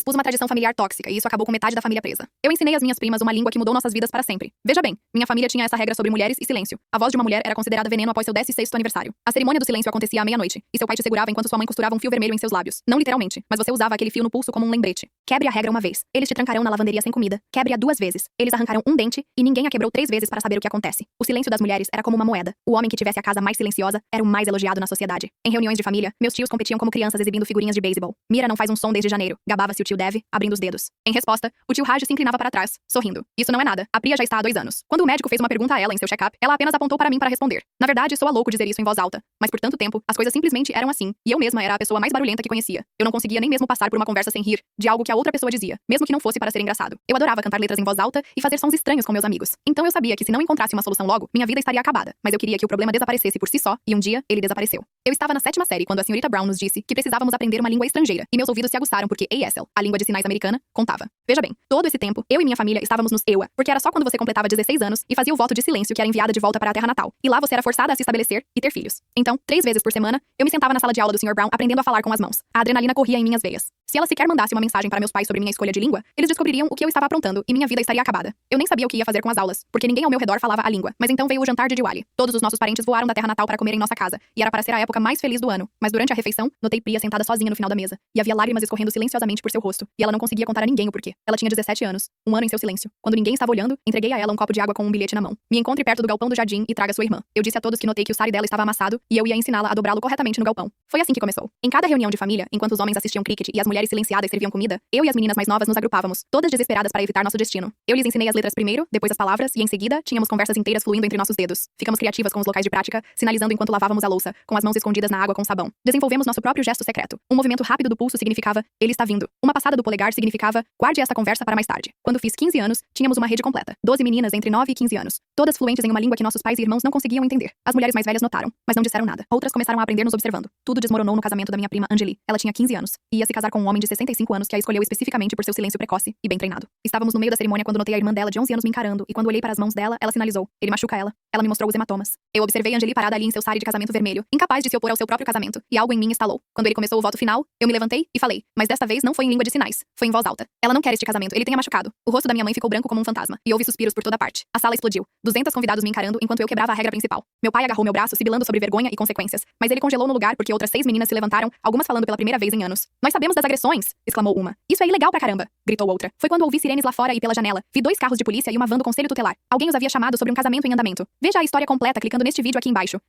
Expus uma tradição familiar tóxica e isso acabou com metade da família presa. Eu ensinei às minhas primas uma língua que mudou nossas vidas para sempre. Veja bem, minha família tinha essa regra sobre mulheres e silêncio. A voz de uma mulher era considerada veneno após seu 16º aniversário. A cerimônia do silêncio acontecia à meia-noite, e seu pai te segurava enquanto sua mãe costurava um fio vermelho em seus lábios. Não literalmente, mas você usava aquele fio no pulso como um lembrete. Quebre a regra uma vez. Eles te trancarão na lavanderia sem comida. Quebre-a 2 vezes. Eles arrancarão um dente e ninguém a quebrou 3 vezes para saber o que acontece. O silêncio das mulheres era como uma moeda. O homem que tivesse a casa mais silenciosa era o mais elogiado na sociedade. Em reuniões de família, meus tios competiam como crianças exibindo figurinhas de beisebol. Mira não faz um som desde janeiro. Gabava-se o tio Dev, abrindo os dedos. Em resposta, o tio Raj se inclinava para trás, sorrindo. Isso não é nada. A Priya já está há 2 anos. Quando o médico fez uma pergunta a ela em seu check-up, ela apenas apontou para mim para responder. Na verdade, sou a louco dizer isso em voz alta. Mas por tanto tempo, as coisas simplesmente eram assim. E eu mesma era a pessoa mais barulhenta que conhecia. Eu não conseguia nem mesmo passar por uma conversa sem rir de algo que a outra pessoa dizia, mesmo que não fosse para ser engraçado. Eu adorava cantar letras em voz alta e fazer sons estranhos com meus amigos. Então eu sabia que se não encontrasse uma solução logo, minha vida estaria acabada. Mas eu queria que o problema desaparecesse por si só, e um dia, ele desapareceu. Eu estava na 7ª série quando a senhorita Brown nos disse que precisávamos aprender uma língua estrangeira, e meus ouvidos se aguçaram porque ASL, a língua de sinais americana, contava. Veja bem, todo esse tempo, eu e minha família estávamos nos EWA, porque era só quando você completava 16 anos e fazia o voto de silêncio que era enviada de volta para a terra natal. E lá você era forçada a se estabelecer e ter filhos. Então, 3 vezes por semana, eu me sentava na sala de aula do Sr. Brown aprendendo a falar com as mãos. A adrenalina corria em minhas veias. Se ela sequer mandasse uma mensagem para meus pais sobre minha escolha de língua, eles descobririam o que eu estava aprontando e minha vida estaria acabada. Eu nem sabia o que ia fazer com as aulas, porque ninguém ao meu redor falava a língua. Mas então veio o jantar de Diwali. Todos os nossos parentes voaram da terra natal para comer em nossa casa, e era para ser a época mais feliz do ano. Mas durante a refeição, notei Priya sentada sozinha no final da mesa, e havia lágrimas escorrendo silenciosamente por seu rosto, e ela não conseguia contar a ninguém o porquê. Ela tinha 17 anos, 1 ano em seu silêncio. Quando ninguém estava olhando, entreguei a ela um copo de água com um bilhete na mão. Me encontre perto do galpão do jardim e traga sua irmã. Eu disse a todos que notei que o sari dela estava amassado, e eu ia ensiná-la a dobrá-lo corretamente no galpão. Foi assim que começou. Em cada reunião de família, enquanto os homens assistiam cricket e as mulheres silenciadas serviam comida, eu e as meninas mais novas nos agrupávamos, todas desesperadas para evitar nosso destino. Eu lhes ensinei as letras primeiro, depois as palavras, e em seguida, tínhamos conversas inteiras fluindo entre nossos dedos. Ficamos criativas com os locais de prática, sinalizando enquanto lavávamos a louça, com as mãos escondidas na água com sabão. Desenvolvemos nosso próprio gesto secreto. Um movimento rápido do pulso significava, ele está vindo. Uma passada do polegar significava, guarde esta conversa para mais tarde. Quando fiz 15 anos, tínhamos uma rede completa. 12 meninas entre 9 e 15 anos. Todas fluentes em uma língua que nossos pais e irmãos não conseguiam entender. As mulheres mais velhas notaram, mas não disseram nada. Outras começaram a aprender nos observando. Tudo desmoronou no casamento da minha prima Anjali. Ela tinha 15 anos e ia se casar com um homem de 65 anos que a escolheu especificamente por seu silêncio precoce e bem treinado. Estávamos no meio da cerimônia quando notei a irmã dela de 11 anos me encarando, e quando olhei para as mãos dela, ela sinalizou. Ele machuca ela. Ela me mostrou os hematomas. Eu observei Anjali parada ali em seu sari de casamento vermelho, incapaz de se opor ao seu próprio casamento, e algo em mim estalou. Quando ele começou o voto final, eu me levantei e falei, mas desta vez não foi em língua de sinais, foi em voz alta. Ela não quer este casamento, ele tem a machucado. O rosto da minha mãe ficou branco como um fantasma, e houve suspiros por toda parte. A sala explodiu. 200 convidados me encarando enquanto eu quebrava a regra principal. Meu pai agarrou meu braço, sibilando sobre vergonha e consequências, mas ele congelou no lugar porque outras 6 meninas se levantaram, algumas falando pela primeira vez em anos. Nós sabemos das agressões, exclamou uma. Isso é ilegal pra caramba, gritou outra. Foi quando ouvi sirenes lá fora e pela janela. Vi 2 carros de polícia e uma van do conselho tutelar. Alguém os havia chamado sobre um casamento em andamento. Veja a história completa clicando neste vídeo aqui embaixo.